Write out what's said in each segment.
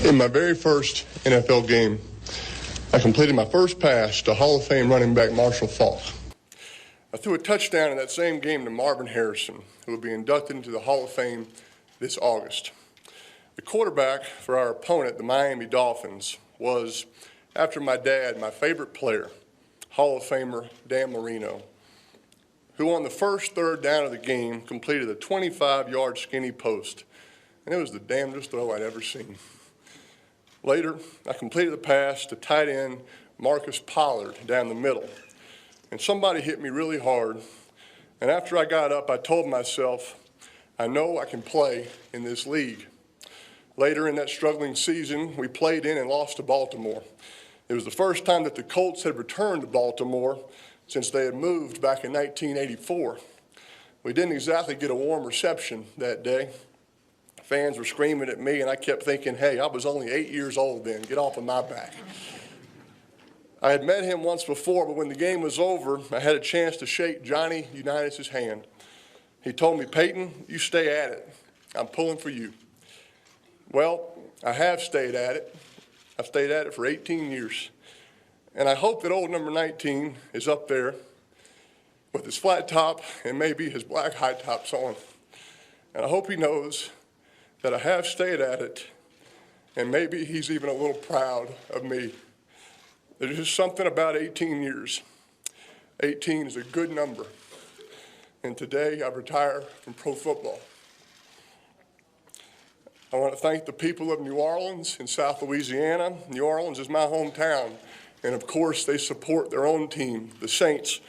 In my very first NFL game, I completed my first pass to Hall of Fame running back Marshall Faulk. I threw a touchdown in that same game to Marvin Harrison, who will be inducted into the Hall of Fame this August. The quarterback for our opponent, the Miami Dolphins, was, after my dad, my favorite player, Hall of Famer Dan Marino, who on the first third down of the game completed a 25-yard skinny post, and it was the damnedest throw I'd ever seen. Later, I completed the pass to tight end Marcus Pollard down the middle, and somebody hit me really hard, and after I got up, I told myself, I know I can play in this league. Later in that struggling season, we played in and lost to Baltimore. It was the first time that the Colts had returned to Baltimore since they had moved back in 1984. We didn't exactly get a warm reception that day. Fans were screaming at me, and I kept thinking, hey, I was only 8 years old then. Get off of my back. I had met him once before, but when the game was over, I had a chance to shake Johnny Unitas' hand. He told me, Peyton, you stay at it. I'm pulling for you. Well, I have stayed at it. I've stayed at it for 18 years. And I hope that old number 19 is up there with his flat top and maybe his black high tops on. And I hope he knows that I have stayed at it, and maybe he's even a little proud of me. There's just something about 18 years. 18 is a good number. And today I retire from pro football. I want to thank the people of New Orleans and South Louisiana. New Orleans is my hometown. And of course, they support their own team, the Saints,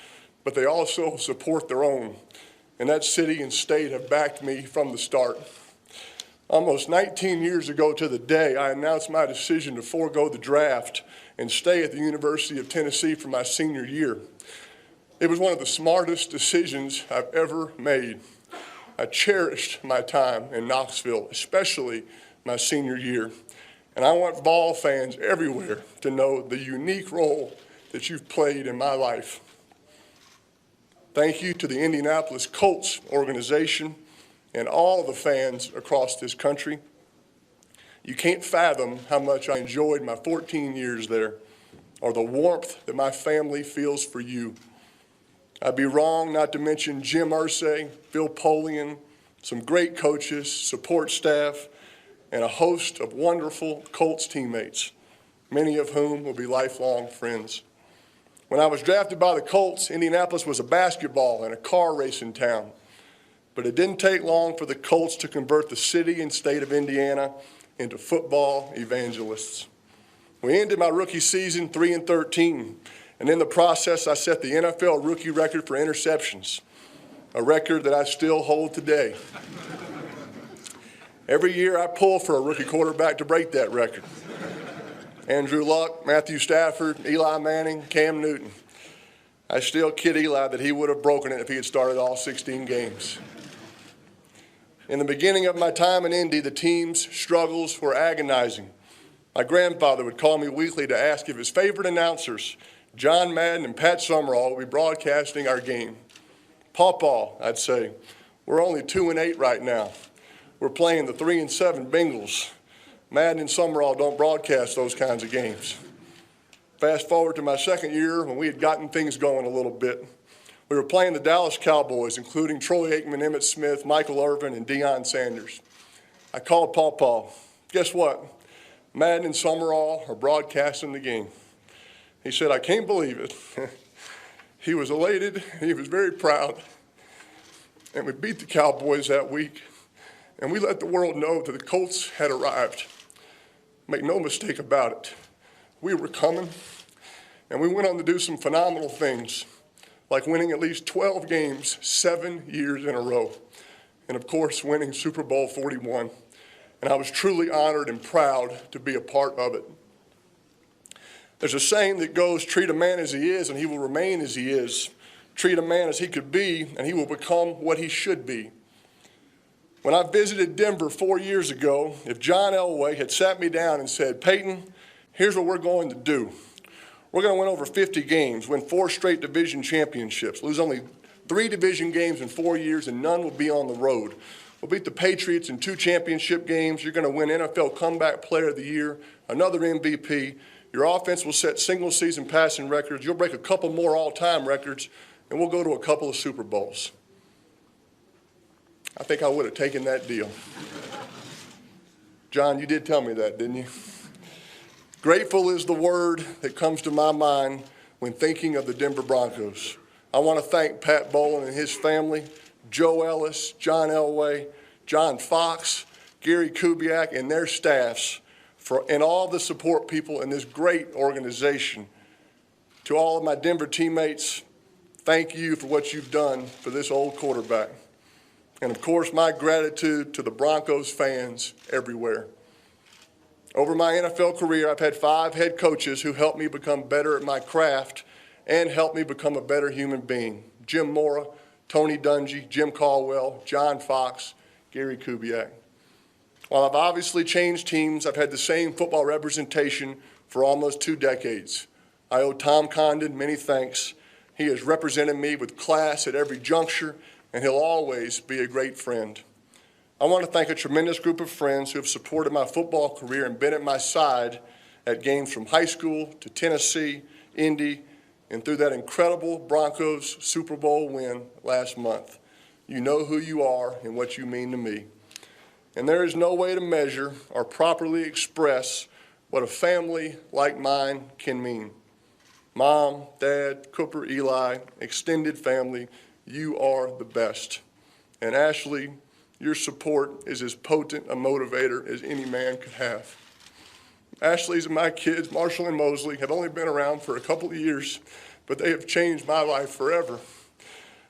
but they also support their own. And that city and state have backed me from the start. Almost 19 years ago to the day, I announced my decision to forego the draft and stay at the University of Tennessee for my senior year. It was one of the smartest decisions I've ever made. I cherished my time in Knoxville, especially my senior year. And I want ball fans everywhere to know the unique role that you've played in my life. Thank you to the Indianapolis Colts organization and all the fans across this country. You can't fathom how much I enjoyed my 14 years there, or the warmth that my family feels for you. I'd be wrong not to mention Jim Irsay, Phil Polian, some great coaches, support staff, and a host of wonderful Colts teammates, many of whom will be lifelong friends. When I was drafted by the Colts, Indianapolis was a basketball and a car racing town. But it didn't take long for the Colts to convert the city and state of Indiana into football evangelists. We ended my rookie season 3-13, and in the process, I set the NFL rookie record for interceptions, a record that I still hold today. Every year I pull for a rookie quarterback to break that record. Andrew Luck, Matthew Stafford, Eli Manning, Cam Newton. I still kid Eli that he would have broken it if he had started all 16 games. In the beginning of my time in Indy, the team's struggles were agonizing. My grandfather would call me weekly to ask if his favorite announcers, John Madden and Pat Summerall, would be broadcasting our game. Pawpaw, I'd say, we're only 2-8 right now. We're playing the 3-7 Bengals. Madden and Summerall don't broadcast those kinds of games. Fast forward to my second year when we had gotten things going a little bit. We were playing the Dallas Cowboys, including Troy Aikman, Emmitt Smith, Michael Irvin, and Deion Sanders. I called Pawpaw. Guess what? Madden and Summerall are broadcasting the game. He said, I can't believe it. He was elated. He was very proud. And we beat the Cowboys that week. And we let the world know that the Colts had arrived. Make no mistake about it. We were coming. And we went on to do some phenomenal things, like winning at least 12 games 7 years in a row, and of course winning Super Bowl 41. And I was truly honored and proud to be a part of it. There's a saying that goes, treat a man as he is and he will remain as he is. Treat a man as he could be and he will become what he should be. When I visited Denver 4 years ago, if John Elway had sat me down and said, Peyton, here's what we're going to do. We're going to win over 50 games, win 4 straight division championships, lose only 3 division games in 4 years, and none will be on the road. We'll beat the Patriots in 2 championship games. You're going to win NFL Comeback Player of the Year, another MVP. Your offense will set single-season passing records. You'll break a couple more all-time records, and we'll go to a couple of Super Bowls. I think I would have taken that deal. John, you did tell me that, didn't you? Grateful is the word that comes to my mind when thinking of the Denver Broncos. I want to thank Pat Bowlen and his family, Joe Ellis, John Elway, John Fox, Gary Kubiak, and their staffs, and all the support people in this great organization. To all of my Denver teammates, thank you for what you've done for this old quarterback. And of course, my gratitude to the Broncos fans everywhere. Over my NFL career, I've had 5 head coaches who helped me become better at my craft and helped me become a better human being. Jim Mora, Tony Dungy, Jim Caldwell, John Fox, Gary Kubiak. While I've obviously changed teams, I've had the same football representation for almost 2 decades. I owe Tom Condon many thanks. He has represented me with class at every juncture, and he'll always be a great friend. I want to thank a tremendous group of friends who have supported my football career and been at my side at games from high school to Tennessee, Indy, and through that incredible Broncos Super Bowl win last month. You know who you are and what you mean to me. And there is no way to measure or properly express what a family like mine can mean. Mom, Dad, Cooper, Eli, extended family, you are the best. And Ashley, your support is as potent a motivator as any man could have. Ashley's and my kids, Marshall and Mosley, have only been around for a couple of years, but they have changed my life forever.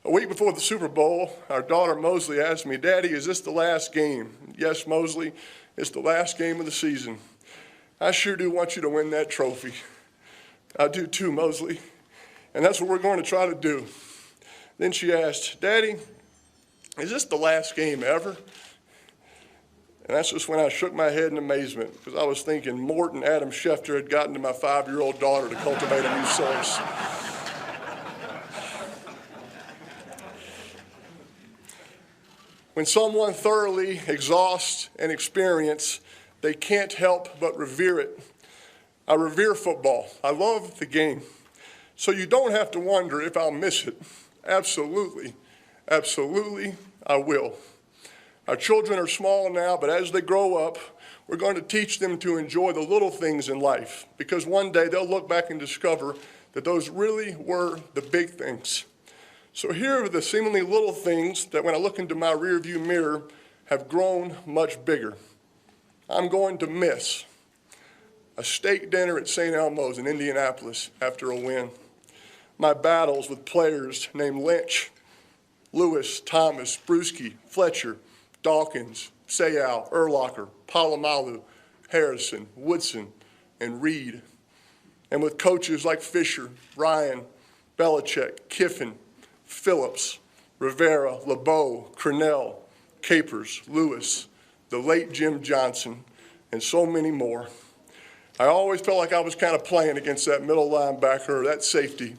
A week before the Super Bowl, our daughter Mosley asked me, "Daddy, is this the last game?" "Yes, Mosley, it's the last game of the season. I sure do want you to win that trophy." "I do too, Mosley, and that's what we're going to try to do." Then she asked, "Daddy, is this the last game ever?" And that's just when I shook my head in amazement, because I was thinking Mort and Adam Schefter had gotten to my 5-year-old daughter to cultivate a new source. When someone thoroughly exhausts an experience, they can't help but revere it. I revere football. I love the game. So you don't have to wonder if I'll miss it. Absolutely, absolutely, I will. Our children are small now, but as they grow up, we're going to teach them to enjoy the little things in life, because one day they'll look back and discover that those really were the big things. So here are the seemingly little things that when I look into my rearview mirror have grown much bigger. I'm going to miss a steak dinner at St. Elmo's in Indianapolis after a win. My battles with players named Lynch, Lewis, Thomas, Bruschi, Fletcher, Dawkins, Sayal, Urlacher, Palomalu, Harrison, Woodson, and Reed. And with coaches like Fisher, Ryan, Belichick, Kiffin, Phillips, Rivera, LeBeau, Cornell, Capers, Lewis, the late Jim Johnson, and so many more. I always felt like I was kind of playing against that middle linebacker or that safety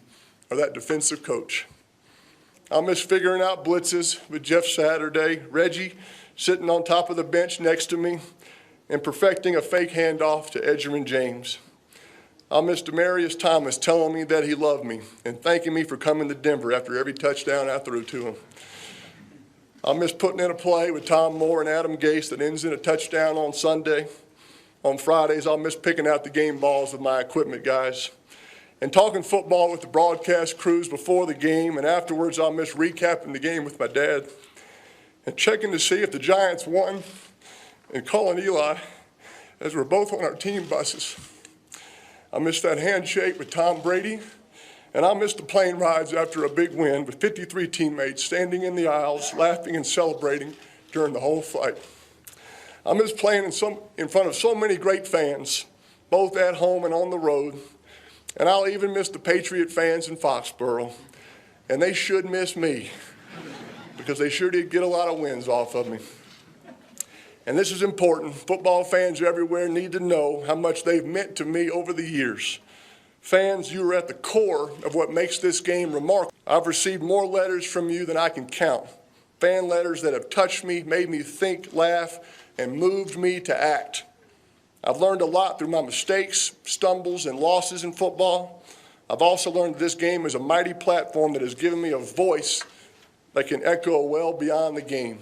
or that defensive coach. I'll miss figuring out blitzes with Jeff Saturday, Reggie sitting on top of the bench next to me, and perfecting a fake handoff to Edgerrin James. I'll miss Demaryius Thomas telling me that he loved me and thanking me for coming to Denver after every touchdown I threw to him. I'll miss putting in a play with Tom Moore and Adam Gase that ends in a touchdown on Sunday. On Fridays, I'll miss picking out the game balls with my equipment guys. And talking football with the broadcast crews before the game, and afterwards I'll miss recapping the game with my dad and checking to see if the Giants won and calling Eli as we're both on our team buses. I miss that handshake with Tom Brady, and I miss the plane rides after a big win with 53 teammates standing in the aisles, laughing and celebrating during the whole flight. I miss playing in front of so many great fans, both at home and on the road. And I'll even miss the Patriot fans in Foxborough. And they should miss me, because they sure did get a lot of wins off of me. And this is important. Football fans everywhere need to know how much they've meant to me over the years. Fans, you are at the core of what makes this game remarkable. I've received more letters from you than I can count. fan letters that have touched me, made me think, laugh, and moved me to act. I've learned a lot through my mistakes, stumbles, and losses in football. I've also learned that this game is a mighty platform that has given me a voice that can echo well beyond the game.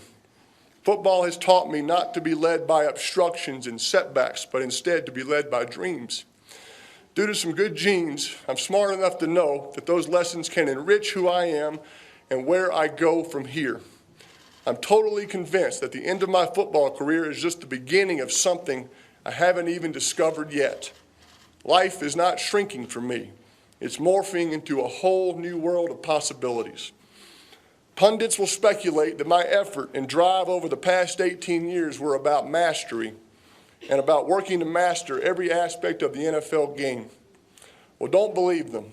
Football has taught me not to be led by obstructions and setbacks, but instead to be led by dreams. Due to some good genes, I'm smart enough to know that those lessons can enrich who I am and where I go from here. I'm totally convinced that the end of my football career is just the beginning of something I haven't even discovered yet. Life is not shrinking for me. It's morphing into a whole new world of possibilities. Pundits will speculate that my effort and drive over the past 18 years were about mastery and about working to master every aspect of the NFL game. Well, don't believe them,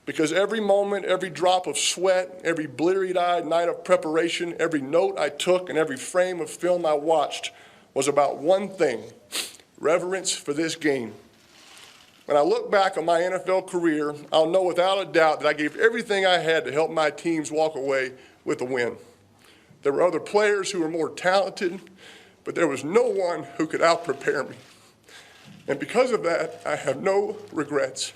because every moment, every drop of sweat, every bleary-eyed night of preparation, every note I took, and every frame of film I watched was about one thing: reverence for this game. When I look back on my NFL career, I'll know without a doubt that I gave everything I had to help my teams walk away with a win. There were other players who were more talented, but there was no one who could out-prepare me. And because of that, I have no regrets.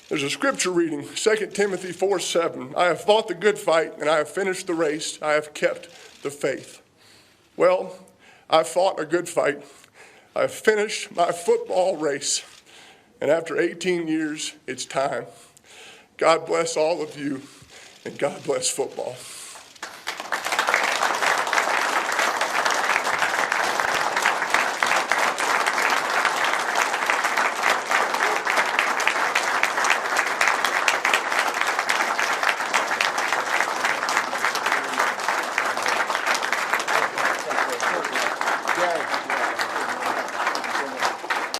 There's a scripture reading, 2 Timothy 4:7. I have fought the good fight, and I have finished the race. I have kept the faith. Well, I've fought a good fight. I've finished my football race. And after 18 years, it's time. God bless all of you, and God bless football.